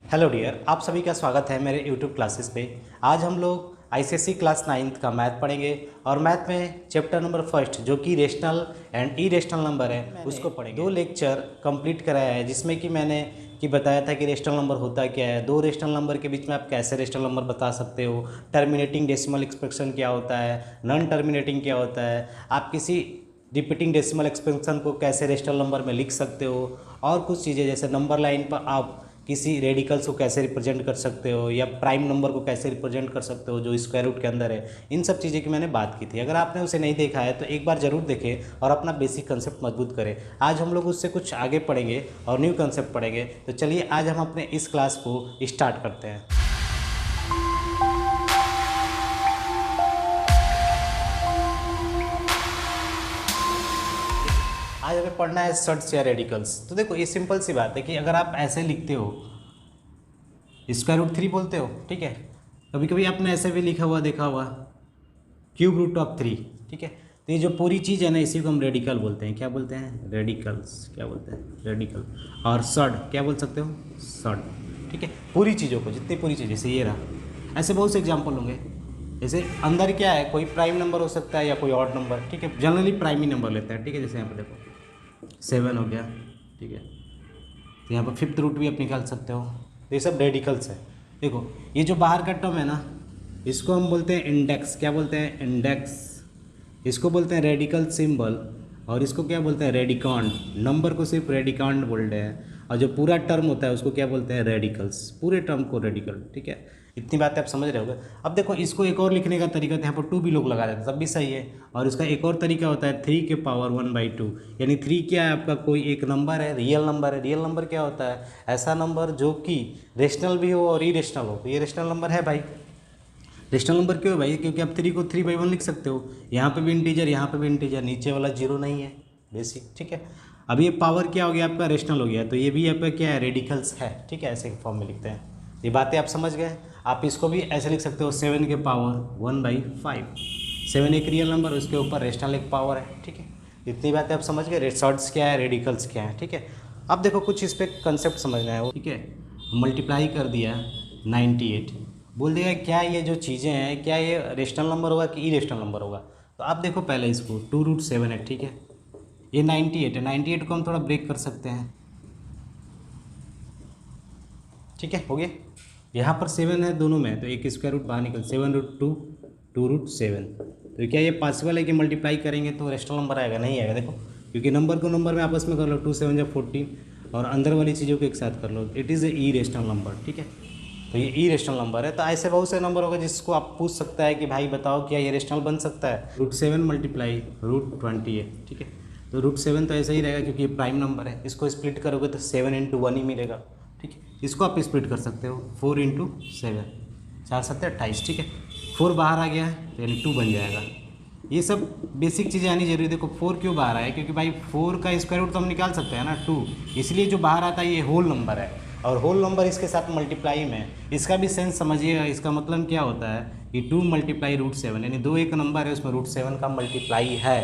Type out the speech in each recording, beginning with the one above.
Hello dear, आप सभी का स्वागत है मेरे यूट्यूब क्लासेस पे। आज हम लोग आईसीएसई क्लास 9th का मैथ पढ़ेंगे और मैथ में चैप्टर नंबर फर्स्ट जो कि रेशनल एंड इरेशनल नंबर है उसको पढ़ेंगे। 2 लेक्चर कंप्लीट कराया है जिसमें कि मैंने बताया था कि रेशनल नंबर होता क्या है, 2 रेशनल नंबर के बीच में आप कैसे रेशनल नंबर बता सकते हो, टर्मिनेटिंग डेसिमल एक्सप्रेशन क्या होता है, नॉन टर्मिनेटिंग क्या होता है, आप किसी रिपीटिंग डेसिमल एक्सप्रेशन को कैसे रेशनल नंबर में लिख सकते हो, और कुछ चीज़ें जैसे नंबर लाइन पर आप किसी रेडिकल्स को कैसे रिप्रेजेंट कर सकते हो या प्राइम नंबर को कैसे रिप्रेजेंट कर सकते हो जो स्क्वायर रूट के अंदर है। इन सब चीज़ें की मैंने बात की थी। अगर आपने उसे नहीं देखा है तो एक बार ज़रूर देखें और अपना बेसिक कंसेप्ट मजबूत करें। आज हम लोग उससे कुछ आगे पढ़ेंगे और न्यू कंसेप्ट पढ़ेंगे। तो चलिए आज हम अपने इस क्लास को स्टार्ट करते हैं। आज हमें पढ़ना है सर्ट्स या रेडिकल्स। तो देखो ये सिंपल सी बात है कि अगर आप ऐसे लिखते हो स्क्वायर रूट 3 बोलते हो, ठीक है, कभी कभी आपने ऐसे भी लिखा हुआ देखा हुआ क्यूब रूट ऑफ 3, ठीक है। तो ये जो पूरी चीज़ है ना इसी को हम रेडिकल बोलते हैं। क्या बोलते हैं? रेडिकल्स। क्या बोलते हैं? रेडिकल। और सर्ड क्या बोल सकते हो? सर्ड, ठीक है। पूरी चीज़ों को, जितनी पूरी चीज़, जैसे ये रहा, ऐसे बहुत से एग्जाम्पल होंगे। जैसे अंदर क्या है, कोई प्राइम नंबर हो सकता है या कोई ऑड नंबर, ठीक है। जनरली प्राइम ही नंबर लेते हैं, ठीक है। जैसे यहाँ पर देखो 7 हो गया, ठीक है। तो यहाँ पर फिफ्थ रूट भी आप निकाल सकते हो। तो ये सब रेडिकल्स है। देखो ये जो बाहर का टर्म है ना इसको हम बोलते हैं इंडेक्स। क्या बोलते हैं? इंडेक्स। इसको बोलते हैं रेडिकल सिंबल और इसको क्या बोलते हैं? रेडिकांड। नंबर को सिर्फ रेडिकांड बोलते हैं और जो पूरा टर्म होता है उसको क्या बोलते हैं? रेडिकल्स। पूरे टर्म को रेडिकल, ठीक है। इतनी बातें आप समझ रहे होगे। अब देखो इसको एक और लिखने का तरीका था, यहाँ पर 2 भी लोग लगा देते हैं, तब भी सही है। और इसका एक और तरीका होता है 3 के पावर 1/2, यानी 3 क्या है आपका? कोई एक नंबर है, रियल नंबर है। रियल नंबर क्या होता है? ऐसा नंबर जो कि रेशनल भी हो और इरेशनल हो। तो ये रेशनल नंबर है भाई। रेशनल नंबर क्यों है भाई? क्योंकि आप 3 को 3/1 लिख सकते हो। यहाँ पे भी इंटीजर, यहाँ पे भी इंटीजर, नीचे वाला 0 नहीं है, बेसिक, ठीक है। अब ये पावर क्या हो गया आपका? रेशनल हो गया। तो ये भी आपका क्या है? रेडिकल्स है, ठीक है। ऐसे फॉर्म में लिखते हैं। ये बातें आप समझ गए। आप इसको भी ऐसे लिख सकते हो 7 के पावर 1/5। 7 एक रियल नंबर, उसके ऊपर रेशनल एक पावर है, ठीक है। इतनी बातें आप समझ गए। सर्ट्स क्या है, रेडिकल्स क्या है, ठीक है। अब देखो कुछ इस पर कंसेप्ट समझना है, ठीक है। मल्टीप्लाई कर दिया 98, बोल देगा क्या ये जो चीज़ें हैं क्या ये रेशनल नंबर होगा कि इरेशनल नंबर होगा। तो आप देखो पहले इसको 2√7 है, ठीक है। ये 98 है, 98 को हम थोड़ा ब्रेक कर सकते हैं, ठीक है। हो गया। यहाँ पर 7 है दोनों में, तो एक स्क्वायर रूट बाहर निकल 7√2 2√7। तो क्या ये पॉसिबल है कि मल्टीप्लाई करेंगे तो रेशनल नंबर आएगा? नहीं आएगा। देखो क्योंकि नंबर को नंबर में आपस में कर लो, 2 7 14 और अंदर वाली चीज़ों को एक साथ कर लो। It is a irrational number, ठीक है। तो ये इरेशनल नंबर है। तो ऐसे बहुत से नंबर होगा जिसको आप पूछ सकता है कि भाई बताओ क्या ये रेशनल बन सकता है? √7 मल्टीप्लाई √20 है, ठीक है। तो √7 तो ऐसा ही रहेगा क्योंकि ये प्राइम नंबर है। इसको स्प्लिट करोगे तो 7 × 1 ही मिलेगा, ठीक है। इसको आप स्प्लिट कर सकते हो 4 × 7, 4 7 28, ठीक है। 4 बाहर आ गया है तो यानी 2 बन जाएगा। ये सब बेसिक चीज़ें आनी जरूरी है। देखो 4 क्यों बाहर आया? क्योंकि भाई 4 का स्क्वायर रूट तो हम निकाल सकते हैं ना, 2, इसलिए जो बाहर आता है ये होल नंबर है। और होल नंबर इसके साथ मल्टीप्लाई में, इसका भी सेंस समझिएगा। इसका मतलब क्या होता है कि 2 × √7, यानी 2 एक नंबर है उसमें √7 का मल्टीप्लाई है।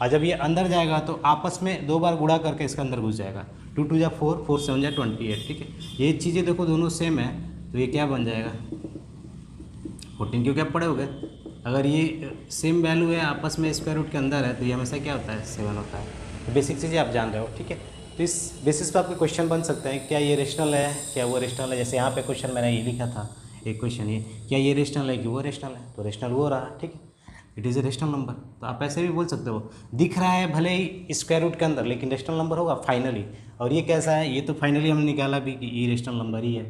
और जब ये अंदर जाएगा तो आपस में 2 बार गुणा करके इसके अंदर घुस जाएगा। 2 2 जा 4, 4 7 जा 28, ठीक है। ये चीज़ें देखो दोनों सेम है तो ये क्या बन जाएगा? 14, क्योंकि आप पढ़े हो गए। अगर ये सेम वैल्यू है आपस में स्क्वायर रूट के अंदर है तो ये हमेशा क्या होता है? 7 होता है। तो बेसिक चीज़ें आप जान रहे हो, ठीक है। तो इस बेसिस पर आपके क्वेश्चन बन सकते हैं, क्या ये रेशनल है, क्या वो रेशनल है। जैसे यहाँ पे क्वेश्चन मैंने ये लिखा था, एक क्वेश्चन ये, क्या ये रेशनल है कि वो रेशनल है? तो रेशनल वो रहा, ठीक है। It is a rational number. तो आप ऐसे भी बोल सकते हो, दिख रहा है भले ही स्क्वायर रूट के अंदर लेकिन रेशनल नंबर होगा फाइनली। और ये कैसा है? ये तो फाइनली हमने निकाला भी कि ये रेशनल नंबर ही है,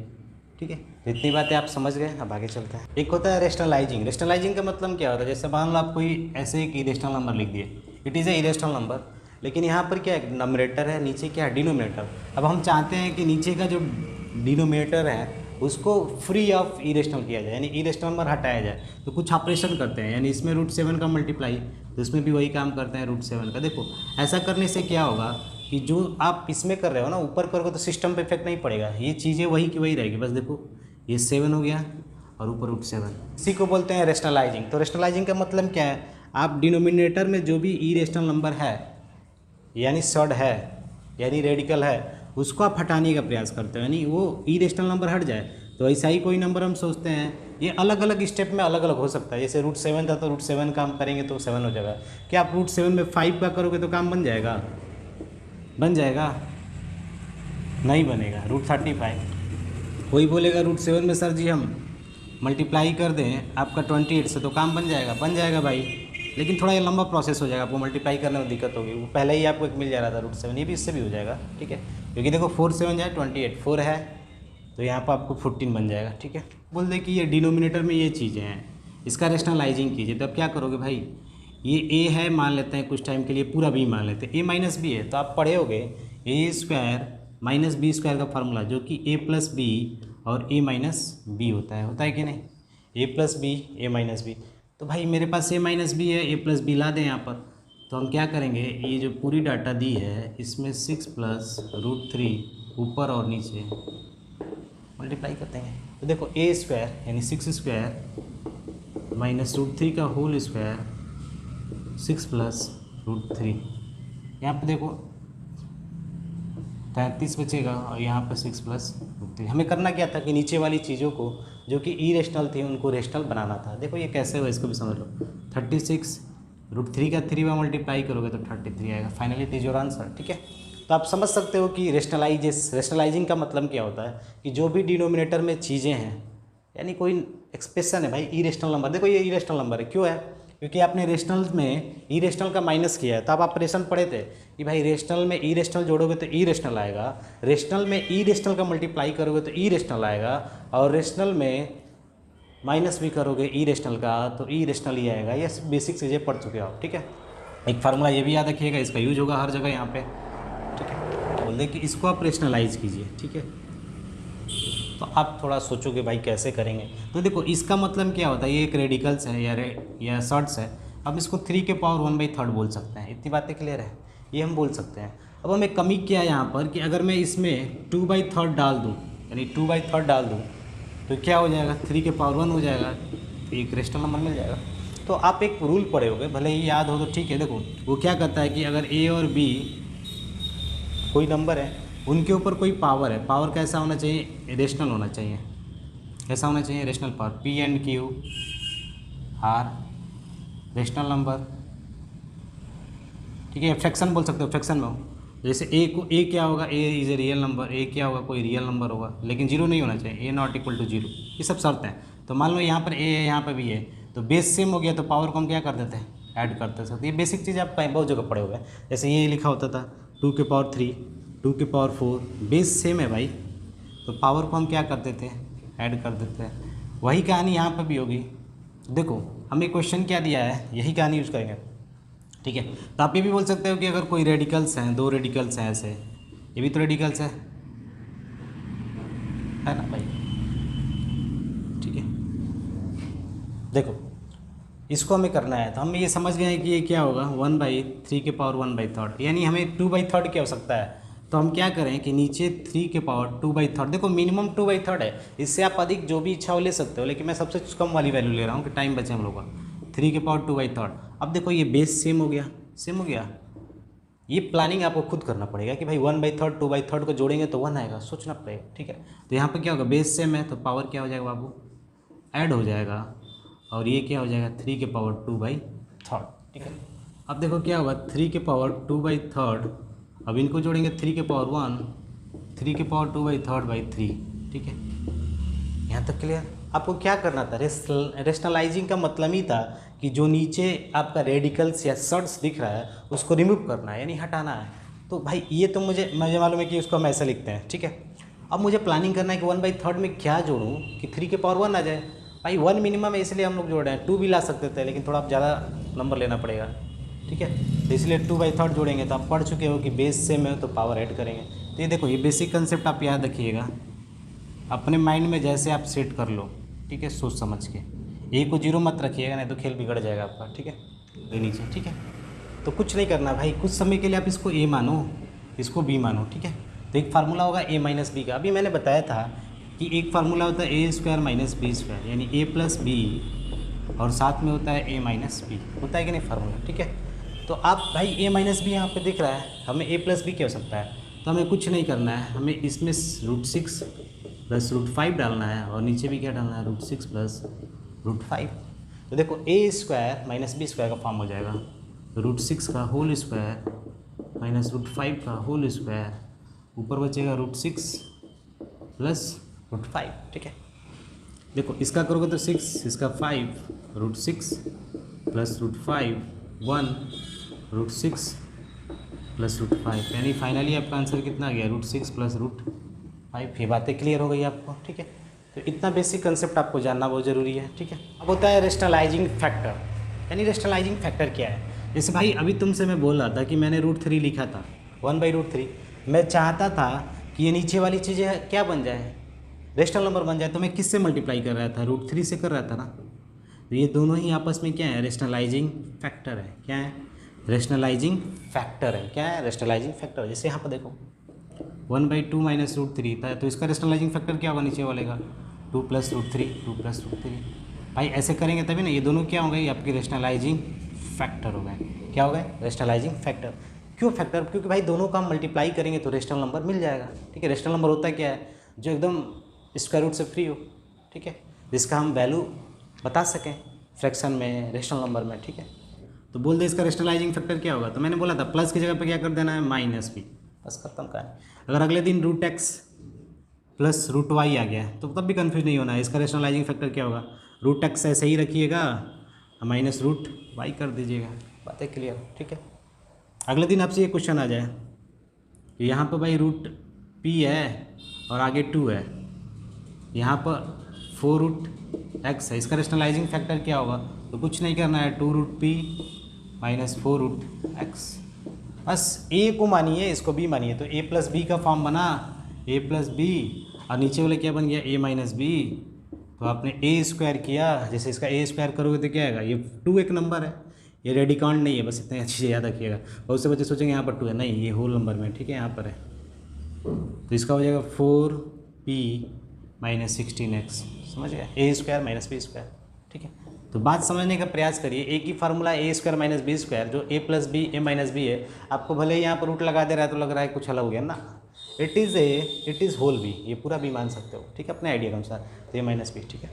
ठीक है। तो इतनी बातें आप समझ गए। अब आगे चलते हैं। एक होता है रेशनलाइजिंग। रेशनलाइजिंग का मतलब क्या होता है? जैसे मान लो आप कोई ऐसे एक इरेशनल नंबर लिख दिए, it is a irrational number, लेकिन यहाँ पर क्या है? नंबरेटर है, नीचे क्या है? डिनोमिनेटर। अब हम चाहते हैं कि नीचे का जो डिनोमिनेटर है उसको फ्री ऑफ इरेशनल किया जाए, यानी इरेशनल नंबर हटाया जाए। तो कुछ ऑपरेशन करते हैं, यानी इसमें √7 का मल्टीप्लाई, तो इसमें भी वही काम करते हैं √7 का। देखो ऐसा करने से क्या होगा कि जो आप इसमें कर रहे हो ना ऊपर करोगे तो सिस्टम पे इफेक्ट नहीं पड़ेगा, ये चीज़ें वही की वही रहेगी। बस देखो ये 7 हो गया और ऊपर √7, इसी को बोलते हैं रेशनलाइजिंग। तो रेशनलाइजिंग का मतलब क्या है? आप डिनोमिनेटर में जो भी इरेशनल नंबर है यानी सर्ड है यानी रेडिकल है उसको आप हटाने का प्रयास करते हो, यानी वो इरेशनल नंबर हट जाए। तो ऐसा ही कोई नंबर हम सोचते हैं, ये अलग अलग स्टेप में अलग अलग हो सकता है। जैसे √7 था तो √7 काम करेंगे तो 7 हो जाएगा। क्या आप √7 में 5 का करोगे तो काम बन जाएगा? बन जाएगा? नहीं बनेगा। √35 कोई बोलेगा √7 में सर जी हम मल्टीप्लाई कर दें आपका 28 से तो काम बन जाएगा? बन जाएगा भाई, लेकिन थोड़ा ये लंबा प्रोसेस हो जाएगा, आपको मल्टीप्लाई करने में दिक्कत होगी। वो पहले ही आपको एक मिल जा रहा था √7, ये भी इससे भी हो जाएगा, ठीक है। क्योंकि देखो 4 7 जाए 28, 4 है तो यहाँ पर आपको 14 बन जाएगा, ठीक है। बोल दे कि ये डिनोमिनेटर में ये चीज़ें हैं, इसका रेशनलाइजिंग कीजिए। तो अब क्या करोगे भाई, ये ए है मान लेते हैं कुछ टाइम के लिए, पूरा बी मान लेते हैं, ए माइनस बी है तो आप पढ़े होगे a² माइनस b² का फार्मूला, जो कि a + b और a - b होता है कि नहीं? a + b a - b। तो भाई मेरे पास a - b है, a + b ला दें यहाँ पर। तो हम क्या करेंगे, ये जो पूरी डाटा दी है इसमें 6 + √3 ऊपर और नीचे मल्टीप्लाई करते हैं। तो देखो a² यानी 6² माइनस √3 का होल स्क्वायर 6 + √3, यहाँ पर देखो 33 बचेगा और यहाँ पर 6 + √3। हमें करना क्या था कि नीचे वाली चीज़ों को जो कि इरेशनल थी उनको रेशनल बनाना था। देखो ये कैसे हुआ इसको भी समझ लो। 36 √3 का 3 बार मल्टीप्लाई करोगे तो 33 आएगा। Finally it is your answer, ठीक है। तो आप समझ सकते हो कि रेशनलाइजिंग का मतलब क्या होता है कि जो भी डिनोमिनेटर में चीज़ें हैं, यानी कोई एक्सप्रेशन है भाई इरेशनल नंबर, देखो ये इरेशनल नंबर है, क्यों है? क्योंकि आपने रेशनल में इरेशनल का माइनस किया है। तब आप रेशनल पढ़े थे कि भाई रेशनल में इरेशनल जोड़ोगे तो इरेशनल आएगा, रेशनल में इरेशनल का मल्टीप्लाई करोगे तो इरेशनल आएगा, और रेशनल में माइनस भी करोगे इरेशनल का तो इरेशनल ही आएगा। ये बेसिक चीज़ें पढ़ चुके हो आप, ठीक है। एक फार्मूला ये भी याद रखिएगा, इसका यूज होगा हर जगह यहाँ पे, ठीक है। बोल दे कि इसको आप रेशनलाइज कीजिए, ठीक है। तो आप थोड़ा सोचोगे भाई कैसे करेंगे। तो देखो इसका मतलब क्या होता है, ये एक रेडिकल्स है या शॉर्ट्स है। अब इसको 3 के पावर 1/3 बोल सकते हैं। इतनी बातें क्लियर है, ये हम बोल सकते हैं। अब हमें कमी क्या है यहाँ पर कि अगर मैं इसमें 2/3 डाल दूँ, यानी 2/3 डाल दूँ तो क्या हो जाएगा, 3 के पावर 1 हो जाएगा, एक रेशनल नंबर मिल जाएगा। तो आप एक रूल पढ़े होगे, भले ही याद हो तो ठीक है। देखो वो क्या कहता है कि अगर ए और बी कोई नंबर है, उनके ऊपर कोई पावर है, पावर कैसा होना चाहिए, रेशनल होना चाहिए। कैसा होना चाहिए, rational power. P and Q are rational number, ठीक है। फ्रैक्शन बोल सकते हो, फ्रैक्शन में हो। जैसे ए क्या होगा, a is a real number, a क्या होगा, कोई रियल नंबर होगा, लेकिन जीरो नहीं होना चाहिए, A ≠ = 0। ये सब शर्त हैं। तो मान लो यहाँ पर ए है, यहाँ पर भी है, तो बेस सेम हो गया तो पावर को हम क्या कर देते हैं, ऐड करते हैं। ये बेसिक चीज़ आप बहुत जगह पढ़े हुए हैं। जैसे ये लिखा होता था 2 के पावर 3, 2 के पावर 4, बेस सेम है भाई, तो पावर को हम क्या कर देते हैं, ऐड कर देते हैं। वही कहानी यहाँ पर भी होगी। देखो हमें क्वेश्चन क्या दिया है, यही कहानी यूज़ करेंगे, ठीक है। तो आप ये भी बोल सकते हो कि अगर कोई रेडिकल्स हैं, 2 रेडिकल्स हैं ऐसे, ये भी तो रेडिकल्स है ना भाई, ठीक है। देखो इसको हमें करना है, तो हम ये समझ गए हैं कि ये क्या होगा 1/3 के पावर 1/3, यानी हमें 2/3 की आवश्यकता है। तो हम क्या करें कि नीचे 3 के पावर 2/3, देखो मिनिमम 2/3 है, इससे आप अधिक जो भी इच्छा हो ले सकते हो, लेकिन मैं सबसे कम वाली वैल्यू ले रहा हूँ कि टाइम बचे हम लोग का। 3 के पावर 2/3। अब देखो ये बेस सेम हो गया, सेम हो गया। ये प्लानिंग आपको खुद करना पड़ेगा कि भाई 1/3 2/3 को जोड़ेंगे तो 1 आएगा, सोचना पड़ेगा, ठीक है। तो यहाँ पर क्या होगा, बेस सेम है तो पावर क्या हो जाएगा बाबू, ऐड हो जाएगा, और ये क्या हो जाएगा 3 के पावर 2/3, ठीक है। अब देखो क्या होगा 3 के पावर 2/3, अब इनको जोड़ेंगे 3 के पावर 1, 3 के पावर 2/3/3, ठीक है। यहाँ तक क्लियर। आपको क्या करना था, रेशनलाइजिंग का मतलब ही था कि जो नीचे आपका रेडिकल्स या शॉर्ट्स दिख रहा है उसको रिमूव करना है, यानी हटाना है। तो भाई ये तो मुझे मालूम है कि उसको हम ऐसे लिखते हैं, ठीक है। अब मुझे प्लानिंग करना है कि 1/3 में क्या जोड़ूँ कि 3 के पावर 1 आ जाए। भाई 1 मिनिमम है इसलिए हम लोग जोड़ रहे हैं, 2 भी ला सकते थे लेकिन थोड़ा ज़्यादा नंबर लेना पड़ेगा, ठीक है। तो इसलिए 2/3 जोड़ेंगे। तो आप पढ़ चुके हो कि बेस सेम है तो पावर ऐड करेंगे। तो ये देखो ये बेसिक कंसेप्ट आप याद रखिएगा, अपने माइंड में जैसे आप सेट कर लो, ठीक है, सोच समझ के। ए को 0 मत रखिएगा, नहीं तो खेल बिगड़ जाएगा आपका, ठीक है, ये नीचे, ठीक है। तो कुछ नहीं करना भाई, कुछ समय के लिए आप इसको ए मानो, इसको बी मानो, ठीक है। तो एक फार्मूला होगा a - b का। अभी मैंने बताया था कि एक फार्मूला होता है a² - b², यानी a + b और साथ में होता है a - b, होता है कि नहीं फार्मूला, ठीक है। तो आप भाई a - b यहाँ पे दिख रहा है, हमें a + b की आवश्यकता है। तो हमें कुछ नहीं करना है, हमें इसमें √6 प्लस √5 डालना है और नीचे भी क्या डालना है, √6 प्लस √5। तो देखो a² माइनस b² का फॉर्म हो जाएगा, √6 का होल स्क्वायर माइनस √5 का होल स्क्वायर, ऊपर बचेगा √6 प्लस √5। ठीक है, देखो इसका करोगे तो 6, इसका 5, √6 प्लस √5 1, √6 प्लस √5, यानी फाइनली आपका आंसर कितना आ गया, √6 प्लस √5। ये बातें क्लियर हो गई आपको। ठीक है, तो इतना बेसिक कंसेप्ट आपको जानना बहुत ज़रूरी है। ठीक है, अब होता है रेशनलाइजिंग फैक्टर, यानी रेशनलाइजिंग फैक्टर क्या है। जैसे भाई अभी तुमसे मैं बोल रहा था कि मैंने √3 लिखा था, 1/√3, मैं चाहता था कि ये नीचे वाली चीज़ें क्या बन जाए, रेशनल नंबर बन जाए, तो मैं किससे मल्टीप्लाई कर रहा था, √3 से कर रहा था ना। तो ये दोनों ही आपस में क्या है, रेशनलाइजिंग फैक्टर है। क्या है, रेशनलाइजिंग फैक्टर है। क्या है, रेशनलाइजिंग फैक्टर। जैसे यहाँ पर देखो 1/2 माइनस √3 था, तो इसका रेशनलाइजिंग फैक्टर क्या होगा नीचे वाले का, 2 प्लस √3। भाई ऐसे करेंगे तभी ना, ये दोनों क्या हो गए, आपकी रेशनलाइजिंग फैक्टर हो गए। क्या हो गए, रेशनलाइजिंग फैक्टर। क्यों फैक्टर, क्योंकि भाई दोनों का हम मल्टीप्लाई करेंगे तो रेशनल नंबर मिल जाएगा। ठीक है, रेशनल नंबर होता है क्या है, जो एकदम स्क्वायर रूट से फ्री हो। ठीक है, जिसका हम वैल्यू बता सकें फ्रैक्शन में, रेशनल नंबर में। ठीक है, तो बोल दे इसका रेशनलाइजिंग फैक्टर क्या होगा, तो मैंने बोला था प्लस की जगह पे क्या कर देना है, माइनस भी, बस खत्म का है। अगर अगले दिन √x प्लस √y आ गया तो तब भी कंफ्यूज नहीं होना है, इसका रेशनलाइजिंग फैक्टर क्या होगा, √x ऐसे ही रखिएगा, माइनस √y कर दीजिएगा, बातें क्लियर। ठीक है, अगले दिन आपसे ये क्वेश्चन आ जाए, यहाँ पर भाई √p है और आगे 2 है, यहाँ पर 4√x है, इसका रेशनलाइजिंग फैक्टर क्या होगा, तो कुछ नहीं करना है, 2√p माइनस 4√x। बस a को मानिए, इसको b मानिए, तो a प्लस बी का फॉर्म बना, a प्लस बी, और नीचे वाले क्या बन गया, a माइनस बी। तो आपने a² किया, जैसे इसका a² करोगे तो क्या आएगा, ये 2 एक नंबर है, ये रेडिकांड नहीं है, बस इतनी चीज़ें याद रखिएगा। बहुत से बच्चे सोचेंगे यहाँ पर 2 है, नहीं, ये होल नंबर में। ठीक है, यहाँ पर है, तो इसका हो जाएगा 4p माइनस 16x, समझ गया, a² माइनस b²। ठीक है, तो बात समझने का प्रयास करिए। एक ही फार्मूला a² माइनस b², जो a plus B a minus B है, आपको भले ही यहाँ पर रूट लगा दे रहा है तो लग रहा है कुछ अलग हो गया ना, इट इज़ होल बी, ये पूरा भी मान सकते हो। ठीक है, अपने आइडिया के अनुसार, तो a माइनस बी। ठीक है,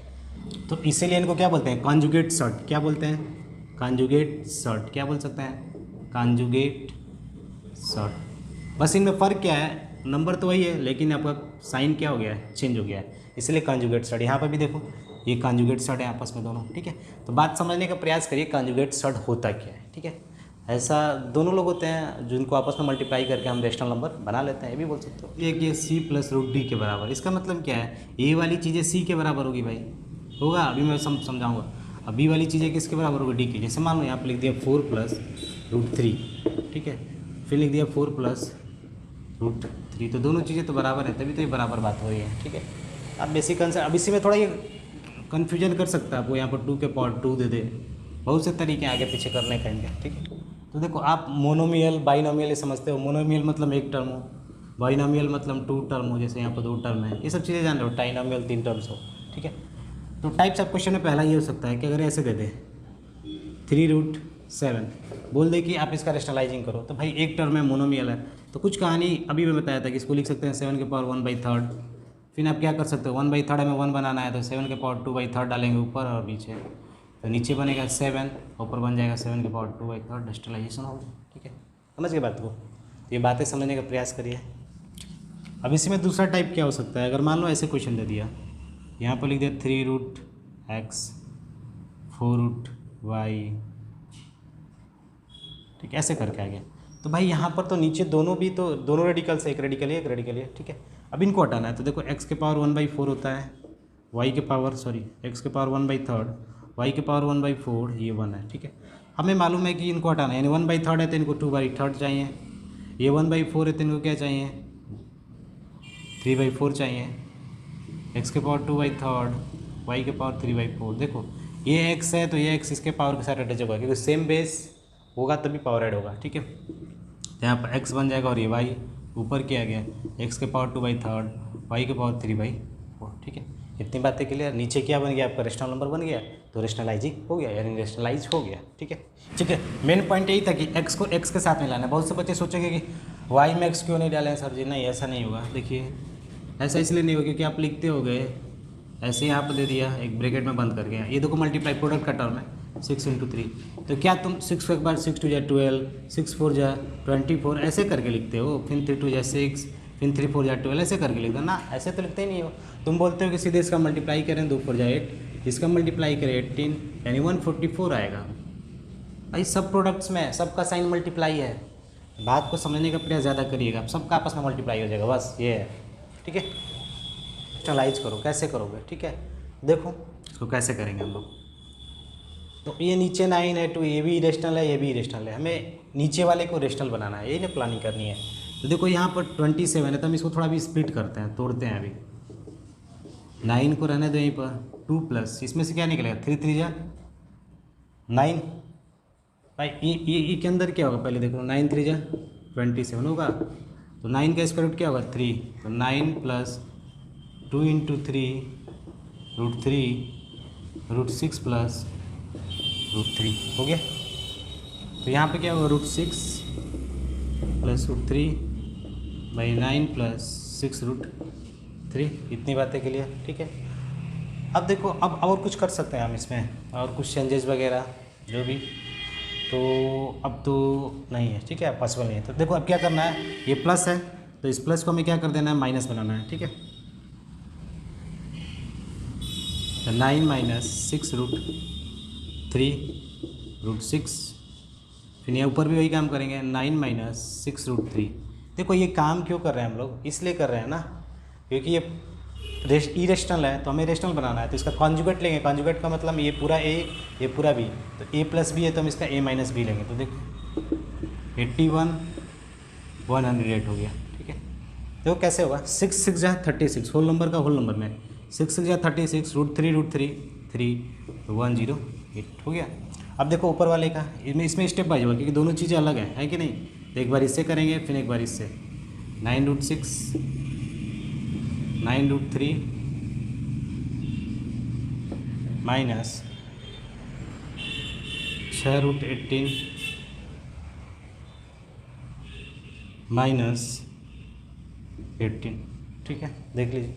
तो इसीलिए इनको क्या बोलते हैं, कॉन्जुगेट सर्ट। क्या बोलते हैं, कॉन्जुगेट सर्ट। क्या बोल सकते हैं, कॉन्जुगेट सर्ट। बस इनमें फ़र्क क्या है, नंबर तो वही है, लेकिन आपका साइन क्या हो गया है, चेंज हो गया है, इसलिए कॉन्जुगेट सर्ट। यहाँ पर भी देखो ये कॉन्जुगेट सर्ट है आपस में दोनों। ठीक है, तो बात समझने का प्रयास करिए, कॉन्जुगेट सर्ट होता क्या है। ठीक है, ऐसा दोनों लोग होते हैं जिनको आपस में मल्टीप्लाई करके हम रेशनल नंबर बना लेते हैं, ये भी बोल सकते हो। एक ये c प्लस √d के बराबर, इसका मतलब क्या है, a वाली चीज़ें c के बराबर होगी भाई, होगा, अभी मैं समझाऊँगा। अब b वाली चीज़ें किसके बराबर होगी, d की। जैसे मान लो यहाँ पर लिख दिया 4 प्लस √3, ठीक है, फिर लिख दिया 4 प्लस √3, तो दोनों चीज़ें तो बराबर है, तभी तो ये बराबर बात हो रही है। ठीक है, अब बेसिक कंसेप्ट, अब इसी में थोड़ा ये कन्फ्यूजन कर सकता है आपको, यहाँ पर 2 के पावर 2 दे दे, बहुत से तरीके आगे पीछे करने का इनके। ठीक है, तो देखो आप मोनोमियल बाइनोमियल ये समझते हो, मोनोमियल मतलब 1 टर्म हो, बाइनोमियल मतलब 2 टर्म हो, जैसे यहाँ पर 2 टर्म है, ये सब चीज़ें जान रहे हो, ट्राइनोमियल 3 टर्म्स हो। ठीक है, तो टाइप्स ऑफ क्वेश्चन में पहला ये हो सकता है कि अगर ऐसे दे दे 3√7, बोल दे कि आप इसका रेशनलाइजिंग करो, तो भाई एक टर्म है, मोनोमियल है, तो कुछ कहानी अभी मैं बताया था कि इसको लिख सकते हैं 7 के पावर 1/3। फिर आप क्या कर सकते हो, 1/3 में 1 बनाना है तो 7 के पावर 2/3 डालेंगे ऊपर और नीचे, तो नीचे बनेगा 7, ऊपर बन जाएगा 7 के पावर 2/3, रेशनलाइजेशन होगा। ठीक है, समझ गए बात को, तो ये बातें समझने का प्रयास करिए। अब इसी में दूसरा टाइप क्या हो सकता है, अगर मान लो ऐसे क्वेश्चन दे दिया, यहाँ पर लिख दिया 3√x 4√y, ठीक है, ऐसे करके आ गया, तो भाई यहाँ पर तो नीचे दोनों भी तो दोनों रेडिकल से, एक रेडिकल है एक रेडिकल है। ठीक है, अब इनको हटाना है, तो देखो x के पावर 1/4 होता है, x के पावर 1/3, y के पावर 1/4, ये 1 है। ठीक है, हमें मालूम है कि इनको हटाना है, यानी 1/3 है तो इनको 2/3 चाहिए, ये 1/4 है तो इनको क्या चाहिए, 3/4 चाहिए, x के पावर 2/3, y के पावर 3/4। देखो ये x है तो ये x इसके पावर के साथ अटैच होगा, क्योंकि सेम बेस होगा तभी पावर ऐड होगा। ठीक है, तो यहाँ पर x बन जाएगा और ये y ऊपर क्या आ गया, x के पावर 2/3, y के पावर 3/4। ठीक है, इतनी बातें क्लियर। नीचे क्या बन गया, आपका रेशनल नंबर बन गया, तो रेशनलाइजिंग हो गया, यानी रेशनलाइज हो गया। ठीक है, मेन पॉइंट यही था कि x को x के साथ मिलाना है। बहुत से बच्चे सोचेंगे कि वाई मैक्स क्यों नहीं डालें सर जी? नहीं, ऐसा नहीं होगा। देखिए ऐसा इसलिए नहीं होगा क्योंकि आप लिखते हो गए ऐसे, यहाँ पर दे दिया एक ब्रैकेट में बंद करके, ये देखो मल्टीप्लाई प्रोडक्ट का टर्म है 6 × 3, तो क्या तुम 6 एक बार 6 2 जा 12, 6 4 जा 24 ऐसे करके लिखते हो, फिर 3 2 जा 6, फिर 3 4 जा 12 ऐसे करके लिखते हो ना? ऐसे तो लिखते ही नहीं हो। तुम बोलते हो कि सीधे इसका मल्टीप्लाई करें 2 4 जा 8, इसका मल्टीप्लाई करें 18, यानी 144 आएगा। भाई सब प्रोडक्ट्स में सबका साइन मल्टीप्लाई है, बात को समझने का प्रयास ज़्यादा करिएगा, आप सबका आपस में मल्टीप्लाई हो जाएगा, बस ये है। ठीक है, एक्सटर्नलाइज करो, कैसे करोगे? ठीक है, देखो इसको कैसे करेंगे हम लोग। तो ये नीचे 9 है, तो ये भी इरेशनल है, ये भी इरेशनल है, हमें नीचे वाले को रेशनल बनाना है, यही ना प्लानिंग करनी है। तो देखो यहाँ पर 27 है, तो हम इसको थोड़ा भी स्प्लिट करते हैं, तोड़ते हैं। अभी 9 को रहने दो यहीं पर, 2 प्लस इसमें से क्या निकलेगा 3 3 जा 9। भाई ये के अंदर क्या होगा पहले देखो, 9 3 जा 27 होगा, तो 9 का स्क्वायर रूट क्या होगा 3, तो 9 प्लस 2 × 3 √3 √6 प्लस √3 हो गया। तो यहाँ पे क्या होगा √6 प्लस √3/9 प्लस 6 √3, इतनी बातें के लिए। ठीक है, अब देखो अब और कुछ कर सकते हैं हम इसमें, और कुछ चेंजेस वगैरह जो भी, तो अब तो नहीं है। ठीक है, पॉसिबल नहीं है। तो देखो अब क्या करना है, ये प्लस है तो इस प्लस को हमें क्या कर देना है, माइनस बनाना है। ठीक है, तो 9 - 6 √3 √6, फिर यहाँ ऊपर भी वही काम करेंगे, 9 - 6 √3। देखो ये काम क्यों कर रहे हैं हम लोग, इसलिए कर रहे हैं ना क्योंकि ये इरेशनल है, तो हमें रेशनल बनाना है, तो इसका कॉन्जुगेट लेंगे। कॉन्जुगेट का मतलब ये पूरा ए, ये पूरा बी, तो a + b है तो हम इसका a - b लेंगे। तो देखो 81 108 हो गया। ठीक है, देखो कैसे होगा, 6 6 जा 36, होल नंबर का होल नंबर में 6 6 जा 36 √3 √3 3 108 हो गया। अब देखो ऊपर वाले का, इसमें स्टेप बाय होगा क्योंकि दोनों चीज़ें अलग हैं, है कि नहीं। तो एक बार इससे करेंगे, फिर एक बार इससे, 9 √6 9 √3 माइनस 6 √18 माइनस 18। ठीक है, देख लीजिए।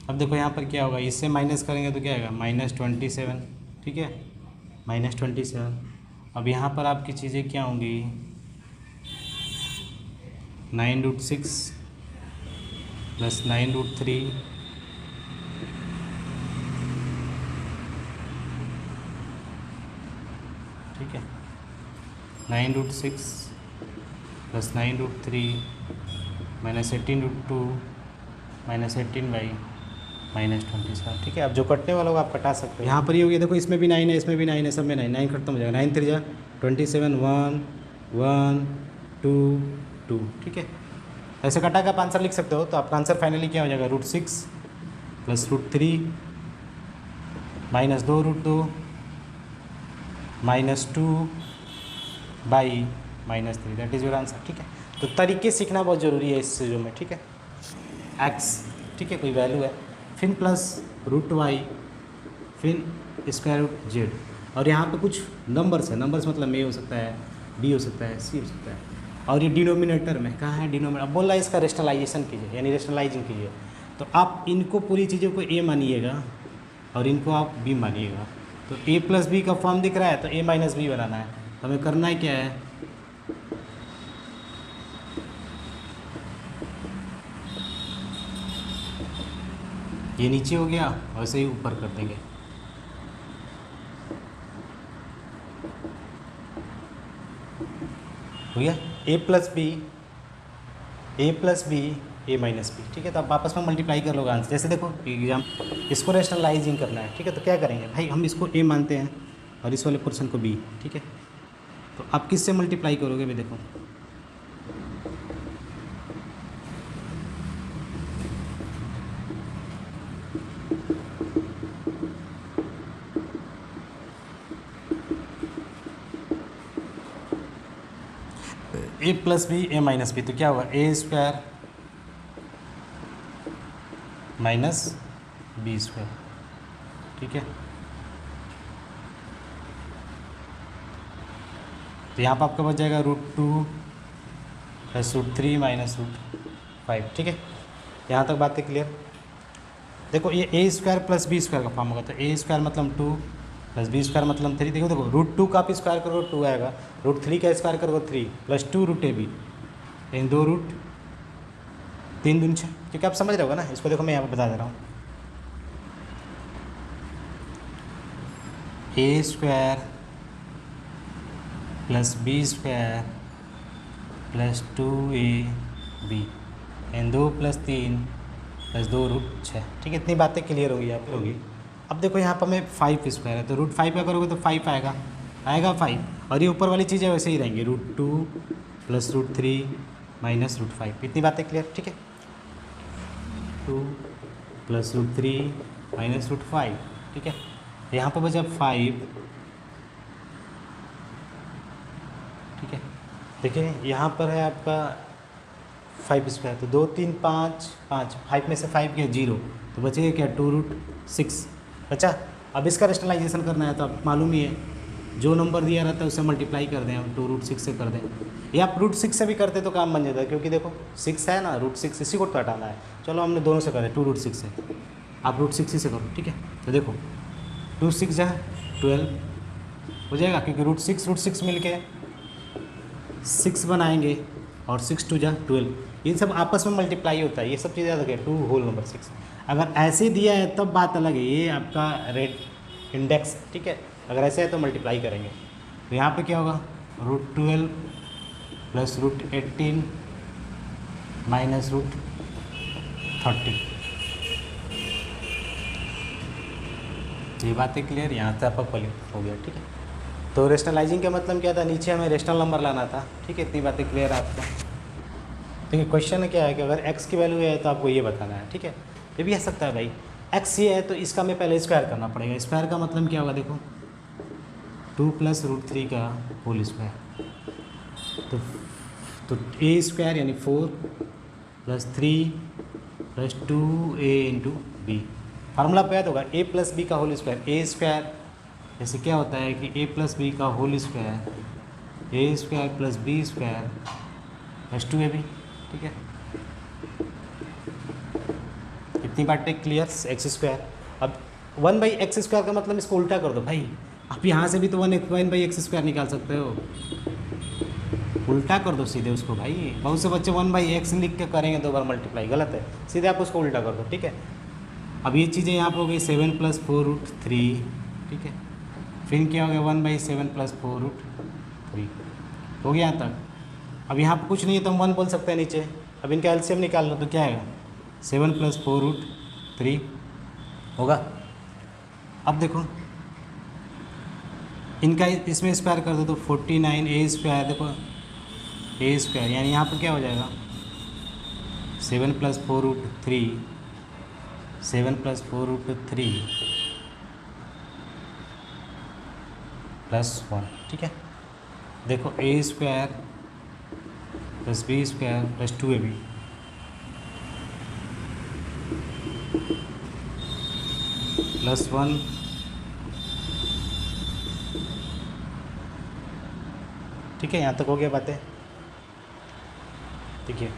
अब देखो यहाँ पर क्या होगा, इससे माइनस करेंगे तो क्या आएगा -27। ठीक है, -27। अब यहाँ पर आपकी चीज़ें क्या होंगी, 9 √6 प्लस 9 √3 ठीक है, 9 √6 प्लस 9 √3 माइनस 18 √2 माइनस 18/-27। ठीक है, अब जो कटने वाला होगा आप कटा सकते हो। यहाँ पर ये हो गया, देखो इसमें भी 9 है, इसमें भी 9 है, सब में 9 9 खत्म हो जाएगा, 9 3 जा 27 1 1 2 2। ठीक है, ऐसे कटा का आप आंसर लिख सकते हो। तो आपका आंसर फाइनली क्या हो जाएगा, √6 plus √3 minus 2 √2 -2/-3, that is your answer. ठीक है, तो तरीके सीखना बहुत ज़रूरी है इस चीज़ों में। ठीक है, x, ठीक है, कोई वैल्यू है, फिर प्लस √y, फिर √z, और यहाँ पे कुछ नंबर्स है, नंबर्स मतलब a हो सकता है, b हो सकता है, c हो सकता है, और ये डिनोमिनेटर में कहाँ है, डिनोमिनेटर। अब बोल रहा है इसका रेशनलाइजेशन कीजिए, यानी रेशनलाइजिंग कीजिए, तो आप इनको पूरी चीज़ों को a मानिएगा और इनको आप b मानिएगा। तो a + b का फॉर्म दिख रहा है, तो a - b बनाना है। तो हमें करना है क्या है, ये नीचे हो गया, वैसे ही ऊपर कर देंगे। हो गया, a + b a + b a - b। ठीक है, तो आप आपस में मल्टीप्लाई कर लोगे आंसर। जैसे देखो एग्जाम, इसको रेशनलाइजिंग करना है। ठीक है, तो क्या करेंगे भाई, हम इसको a मानते हैं और इस वाले पोर्शन को b। ठीक है, तो आप किससे मल्टीप्लाई करोगे भाई, देखो a + b a - b, तो क्या होगा a² - बी स्क्वायर, ठीक है। तो यहाँ पर आपका बच जाएगा √2 प्लस √3 माइनस √5, ठीक है। यहाँ तक बातें क्लियर। देखो ये ए स्क्वायर प्लस बी स्क्वायर का फॉर्म होगा, तो ए स्क्वायर मतलब 2 प्लस बी स्क्वायर मतलब 3। देखो √2 का आप स्क्वायर करो 2 आएगा, √3 का स्क्वायर करो 3 प्लस 2 √ab, इन 2 रूट 3 दूनी 6, क्योंकि आप समझ रहे होगा ना इसको। देखो मैं यहाँ पर बता दे रहा हूँ, a square plus B square plus 2ab in 2 plus 3 plus 2 √6, ठीक है। इतनी बातें क्लियर होगी आप होगी। अब देखो यहाँ पर हमें 5 स्क्वायर है, तो √5 का करोगे तो 5 आएगा 5, और ये ऊपर वाली चीज़ें वैसे ही रहेंगी, √2 प्लस √3 माइनस √5। इतनी बातें क्लियर, ठीक है। 2 प्लस √3 माइनस √5, ठीक है। यहाँ पर बचा 5, ठीक है। देखिए यहाँ पर है आपका 5 स्क्वायर, तो 2 3 5 5, 5 में से 5 गया 0, तो बचेगा क्या 2√6 बचा। अब इसका रेशनलाइजेशन करना है तो आप मालूम ही है, जो नंबर दिया रहता है उससे मल्टीप्लाई कर दें, हम 2√6 से कर दें, या आप √6 से भी करते तो काम बन जाता है, क्योंकि देखो 6 है ना, √6 इसी को तो हटाना है। चलो हमने दोनों से करें 2√6 से, आप √6 से करो, ठीक है। तो देखो 2 6 जा 12 हो जाएगा, क्योंकि √6 मिल के 6 बनाएंगे, और 6 2 जा 12, ये सब आपस में मल्टीप्लाई होता है, ये सब चीज़ें याद रखें। 2 होल नंबर 6 अगर ऐसे दिया है तब बात अलग है, ये आपका रेट इंडेक्स, ठीक है। अगर ऐसे है तो मल्टीप्लाई करेंगे, तो यहाँ पे क्या होगा √12 प्लस √18 माइनस √30। ये बातें क्लियर, यहाँ से आपका क्लियर हो गया, ठीक है। तो रेशनलाइजिंग का मतलब क्या था, नीचे हमें रेशनल नंबर लाना था, ठीक है। इतनी बातें क्लियर है आपको। देखिए क्वेश्चन क्या है कि अगर x की वैल्यू है तो आपको ये बताना है, ठीक है। ये भी आ सकता है भाई x ये है तो इसका हमें पहले स्क्वायर करना पड़ेगा। स्क्वायर का मतलब क्या होगा, देखो 2 प्लस √3 का होल स्क्वायर, तो a स्क्वायर यानी 4 plus 3 plus 2a into B. Formula पे याद होगा a प्लस बी का होल स्क्वायर, a स्क्वायर जैसे क्या होता है कि a प्लस बी का whole square a square plus B square plus 2ab, ठीक है। इतनी बातें क्लियर। एक्स स्क्वायर, अब 1/x² का मतलब इसको उल्टा कर दो भाई, आप यहाँ से भी तो 1/x² निकाल सकते हो, उल्टा कर दो सीधे उसको भाई। बहुत से बच्चे 1/x लिख के करेंगे 2 बार मल्टीप्लाई, गलत है, सीधे आप उसको उल्टा कर दो, ठीक है। अब ये चीज़ें यहाँ पर हो गई 7 प्लस 4√3, ठीक है। फिर क्या हो गया 1/7 प्लस 4√3 हो गया यहाँ तक। अब यहाँ पर कुछ नहीं है तो हम 1 बोल सकते हैं नीचे। अब इनका एलसीएम निकाल लो तो क्या आएगा 7 प्लस 4√3 होगा। अब देखो इनका इसमें स्क्वायर कर दो तो 49 a स्क्वायर, देखो a स्क्वायर यानी यहाँ पर क्या हो जाएगा 7 प्लस 4√3 7 प्लस 4√3 प्लस 1, ठीक है। देखो a square plus B square plus 2ab plus 1 ठीक है। यहाँ तक हो गया बातें। देखिए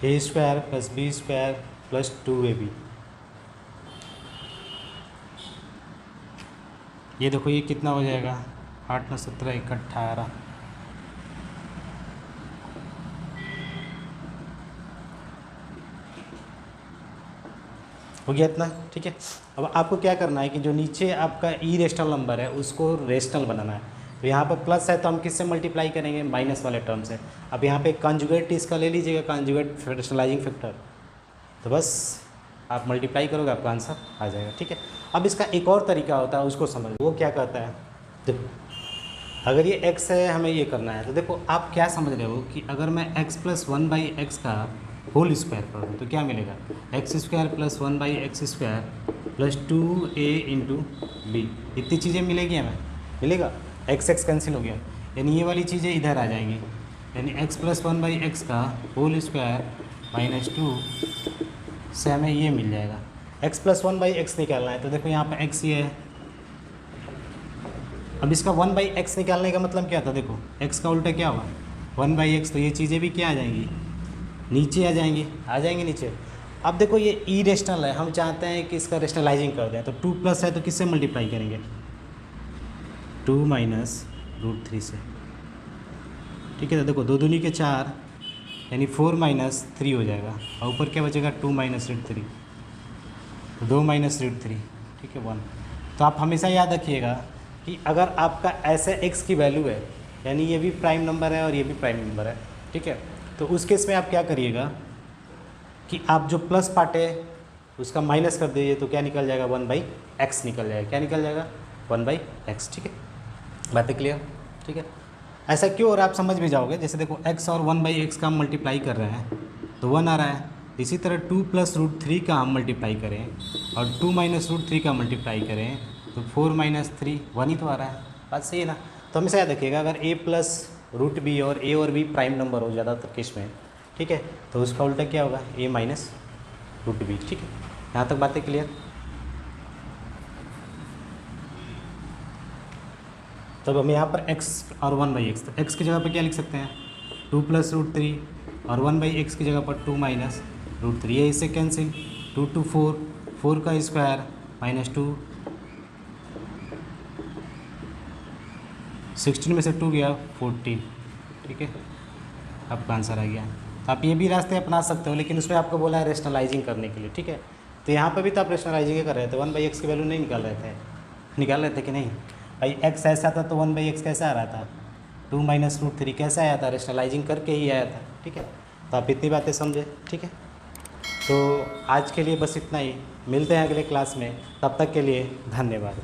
a square plus B square plus 2ab, ये देखो ये कितना हो जाएगा 8 9 17 1 18 हो गया इतना, ठीक है। अब आपको क्या करना है कि जो नीचे आपका ई रेशनल नंबर है उसको रेशनल बनाना है। तो यहाँ पर प्लस है तो हम किससे मल्टीप्लाई करेंगे, माइनस वाले टर्म से। अब यहाँ पे कॉन्जुगेट इसका ले लीजिएगा, कॉन्जुगेट रेशनलाइजिंग फैक्टर, तो बस आप मल्टीप्लाई करोगे आपका आंसर आ जाएगा, ठीक है। अब इसका एक और तरीका होता है, उसको समझ, वो क्या कहता है, देखो अगर ये x है हमें ये करना है, तो देखो आप क्या समझ रहे हो कि अगर मैं x प्लस 1/x का होल स्क्वायर कर दूँ तो क्या मिलेगा X square plus 1/x square plus 2a into B, इतनी चीज़ें मिलेगी हमें, मिलेगा। x कैंसिल हो गया, यानी ये वाली चीज़ें इधर आ जाएंगी, यानी x प्लस 1/x का होल स्क्वायर माइनस 2 से हमें ये मिल जाएगा। x प्लस 1/x निकालना है, तो देखो यहाँ पे x ये है। अब इसका 1/x निकालने का मतलब क्या था, देखो x का उल्टा क्या हुआ 1/x, तो ये चीज़ें भी क्या आ जाएंगी, नीचे आ जाएंगी नीचे। अब देखो ये ई रेशनल है, हम चाहते हैं कि इसका रेशनलाइजिंग कर दें, तो 2 प्लस है तो किससे मल्टीप्लाई करेंगे, 2 माइनस √3 से, ठीक है। तो देखो 2 दूनी के 4 यानी 4 माइनस 3 हो जाएगा, और ऊपर क्या बचेगा 2 माइनस √3, तो 2 माइनस √3, ठीक है 1। तो आप हमेशा याद रखिएगा कि अगर आपका ऐसे x की वैल्यू है, यानी ये भी प्राइम नंबर है और ये भी प्राइम नंबर है, ठीक है, तो उस केस में आप क्या करिएगा कि आप जो प्लस पार्ट है उसका माइनस कर दीजिए, तो क्या निकल जाएगा 1/x निकल जाएगा, क्या निकल जाएगा 1/x, ठीक है। बातें क्लियर, ठीक है। ऐसा क्यों, और आप समझ भी जाओगे। जैसे देखो x और 1/x का हम मल्टीप्लाई कर रहे हैं तो 1 आ रहा है, इसी तरह 2 प्लस √3 का हम मल्टीप्लाई करें और 2 माइनस √3 का मल्टीप्लाई करें तो 4 माइनस 3 1 ही तो आ रहा है, बात सही है ना। तो हमेशा याद रखिएगा अगर a प्लस √b और a और b प्राइम नंबर हो ज़्यादातर केस में, ठीक है, तो उसका उल्टा क्या होगा a माइनस √b, ठीक है। यहाँ तक बातें क्लियर। तब हम यहाँ पर x और 1/x, तो x की जगह पर क्या लिख सकते हैं 2 प्लस √3 और 1/x की जगह पर 2 माइनस √3, ये इससे कैंसिल, 2 2 4, 4 का स्क्वायर माइनस 2, 16 में से 2 गया 14, ठीक है, आपका आंसर आ गया। तो आप ये भी रास्ते अपना सकते हो, लेकिन उसमें आपको बोला है रेशनलाइजिंग करने के लिए, ठीक है। तो यहाँ पर भी तो आप रेशनलाइजिंग कर रहे थे, 1/x की वैल्यू नहीं निकाल रहे थे कि नहीं भाई, x ऐसा था तो 1/x कैसा आ रहा था 2 माइनस √3 कैसे आया था, रेशनलाइजिंग करके ही आया था, ठीक है। तो आप इतनी बातें समझे, ठीक है। तो आज के लिए बस इतना ही, मिलते हैं अगले क्लास में, तब तक के लिए धन्यवाद।